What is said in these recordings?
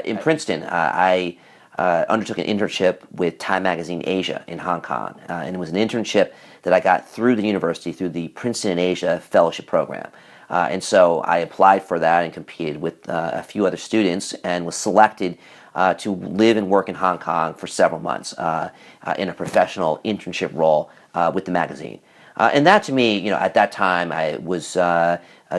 in Princeton, I undertook an internship with Time Magazine Asia in Hong Kong. And it was an internship that I got through the university, through the Princeton in Asia Fellowship Program. And so I applied for that and competed with a few other students and was selected to live and work in Hong Kong for several months in a professional internship role with the magazine. And that to me, at that time, I was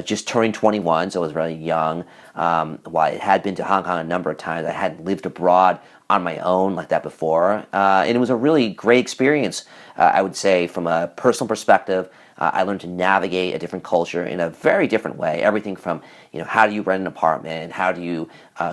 just turning 21, so I was really young. While I had been to Hong Kong a number of times, I hadn't lived abroad on my own like that before. And it was a really great experience, I would say, from a personal perspective. I learned to navigate a different culture in a very different way. Everything from, how do you rent an apartment? How do you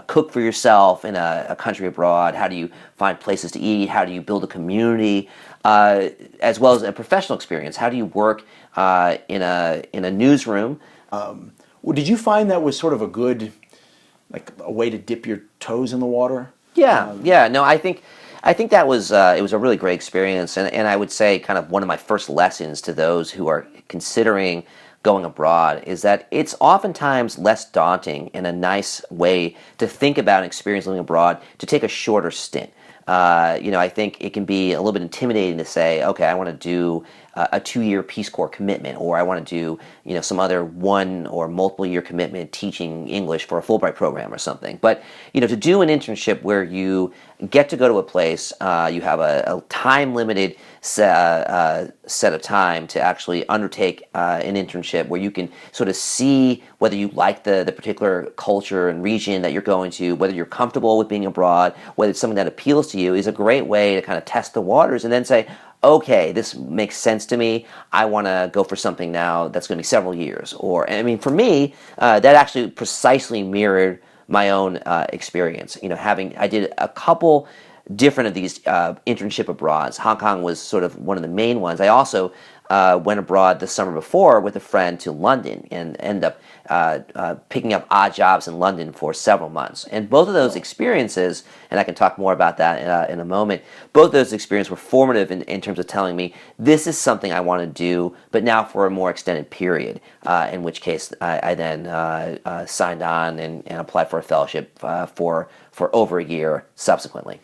cook for yourself in a country abroad? How do you find places to eat? How do you build a community? As well as a professional experience. How do you work in a newsroom? Well, did you find that was sort of a good, like a way to dip your toes in the water? Yeah. No, I think that was it was a really great experience, and I would say kind of one of my first lessons to those who are considering going abroad is that it's oftentimes less daunting in a nice way to think about an experience living abroad to take a shorter stint. I think it can be a little bit intimidating to say, okay, I want to do a 2-year Peace Corps commitment, or I want to do, some other 1 or multiple year commitment teaching English for a Fulbright program or something. But, to do an internship where you get to go to a place, you have a time limited set of time to actually undertake an internship where you can sort of see whether you like the particular culture and region that you're going to, whether you're comfortable with being abroad, whether it's something that appeals to you, is a great way to kind of test the waters and then say, okay, this makes sense to me. I want to go for something now that's going to be several years. For me, that actually precisely mirrored my own experience. I did a couple different of these internship abroads. Hong Kong was sort of one of the main ones. I also went abroad the summer before with a friend to London and ended up picking up odd jobs in London for several months. And both of those experiences, and I can talk more about that in a moment, both those experiences were formative in terms of telling me this is something I want to do, but now for a more extended period, in which case I then signed on and applied for a fellowship for over a year subsequently.